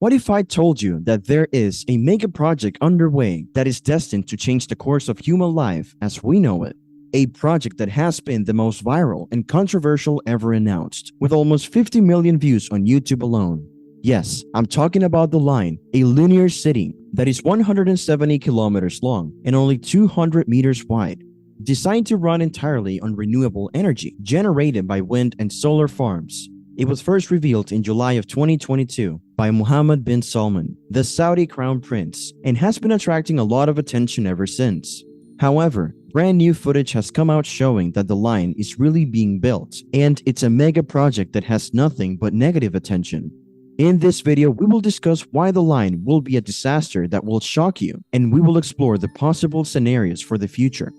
What if I told you that there is a mega project underway that is destined to change the course of human life as we know it? A project that has been the most viral and controversial ever announced, with almost 50 million views on YouTube alone. Yes, I'm talking about The Line, a linear city that is 170 kilometers long and only 200 meters wide, designed to run entirely on renewable energy generated by wind and solar farms. It was first revealed in July of 2022 by Muhammad bin Salman, the Saudi crown prince, and has been attracting a lot of attention ever since. However, brand new footage has come out showing that The Line is really being built, and it's a mega project that has nothing but negative attention. In this video, we will discuss why The Line will be a disaster that will shock you, and we will explore the possible scenarios for the future.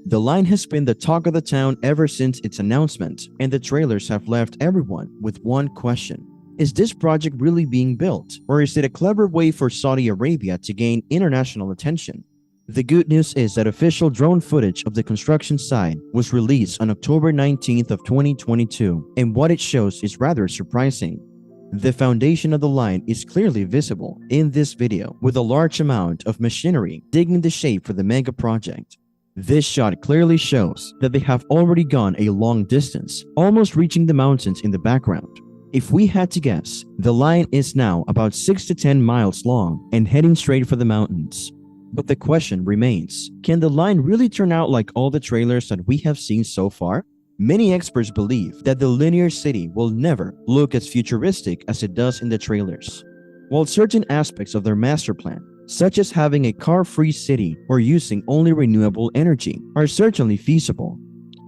The Line has been the talk of the town ever since its announcement, and the trailers have left everyone with one question. Is this project really being built, or is it a clever way for Saudi Arabia to gain international attention? The good news is that official drone footage of the construction site was released on October 19th of 2022, and what it shows is rather surprising. The foundation of the line is clearly visible in this video, with a large amount of machinery digging the shape for the mega project. This shot clearly shows that they have already gone a long distance, almost reaching the mountains in the background. If we had to guess, the line is now about 6 to 10 miles long and heading straight for the mountains. But the question remains, can the line really turn out like all the trailers that we have seen so far? Many experts believe that the linear city will never look as futuristic as it does in the trailers. While certain aspects of their master plan, such as having a car-free city or using only renewable energy, are certainly feasible,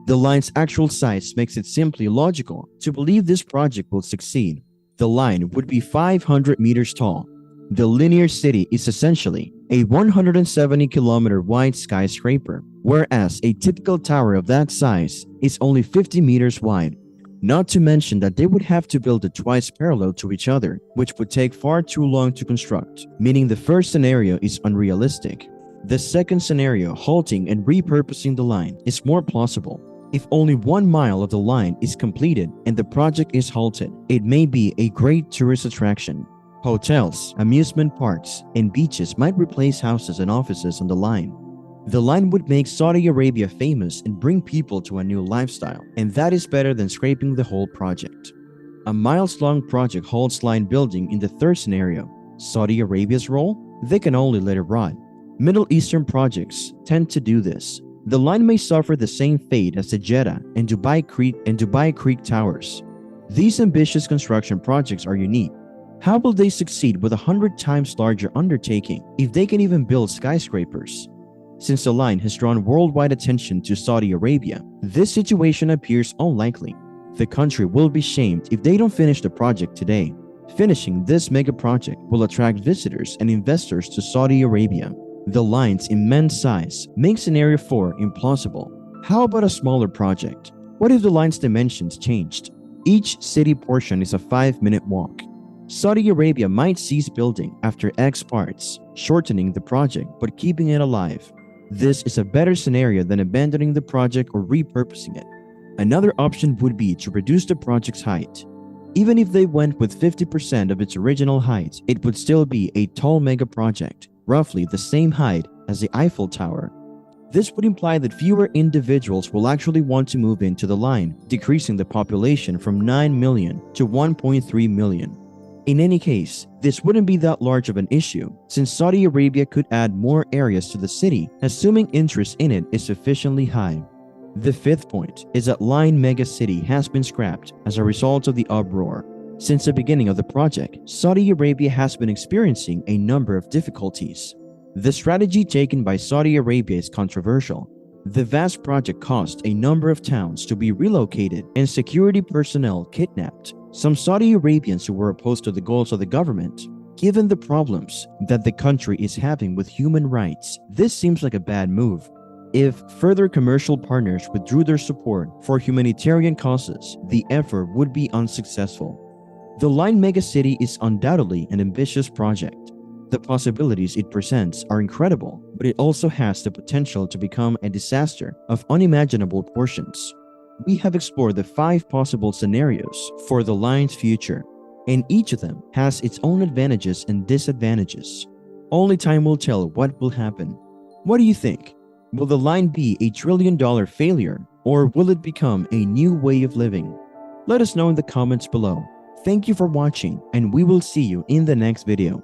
the line's actual size makes it simply logical to believe this project will succeed. The line would be 500 meters tall. The linear city is essentially a 170-kilometer wide skyscraper, whereas a typical tower of that size is only 50 meters wide. Not to mention that they would have to build it twice parallel to each other, which would take far too long to construct, meaning the first scenario is unrealistic. The second scenario, halting and repurposing the line, is more plausible. If only 1 mile of the line is completed and the project is halted, it may be a great tourist attraction. Hotels, amusement parks, and beaches might replace houses and offices on the line. The line would make Saudi Arabia famous and bring people to a new lifestyle, and that is better than scraping the whole project. A miles-long project halts line building in the third scenario. Saudi Arabia's role? They can only let it rot. Middle Eastern projects tend to do this. The line may suffer the same fate as the Jeddah and Dubai Creek towers. These ambitious construction projects are unique. How will they succeed with 100 times larger undertaking if they can even build skyscrapers? Since the line has drawn worldwide attention to Saudi Arabia, this situation appears unlikely. The country will be shamed if they don't finish the project today. Finishing this mega project will attract visitors and investors to Saudi Arabia. The line's immense size makes scenario 4 implausible. How about a smaller project? What if the line's dimensions changed? Each city portion is a 5-minute walk. Saudi Arabia might cease building after X parts, shortening the project but keeping it alive. This is a better scenario than abandoning the project or repurposing it. Another option would be to reduce the project's height. Even if they went with 50% of its original height, it would still be a tall mega project, roughly the same height as the Eiffel Tower. This would imply that fewer individuals will actually want to move into the line, decreasing the population from 9 million to 1.3 million. In any case, this wouldn't be that large of an issue, since Saudi Arabia could add more areas to the city, assuming interest in it is sufficiently high. The fifth point is that Line Mega City has been scrapped as a result of the uproar. Since the beginning of the project, Saudi Arabia has been experiencing a number of difficulties. The strategy taken by Saudi Arabia is controversial. The vast project caused a number of towns to be relocated and security personnel kidnapped. Some Saudi Arabians who were opposed to the goals of the government. Given the problems that the country is having with human rights, this seems like a bad move. If further commercial partners withdrew their support for humanitarian causes, the effort would be unsuccessful. The Line Mega City is undoubtedly an ambitious project. The possibilities it presents are incredible, but it also has the potential to become a disaster of unimaginable proportions. We have explored the 5 possible scenarios for the line's future. and each of them has its own advantages and disadvantages. Only time will tell what will happen. What do you think? Will the line be a trillion-dollar failure, or will it become a new way of living? Let us know in the comments below. Thank you for watching, and we will see you in the next video.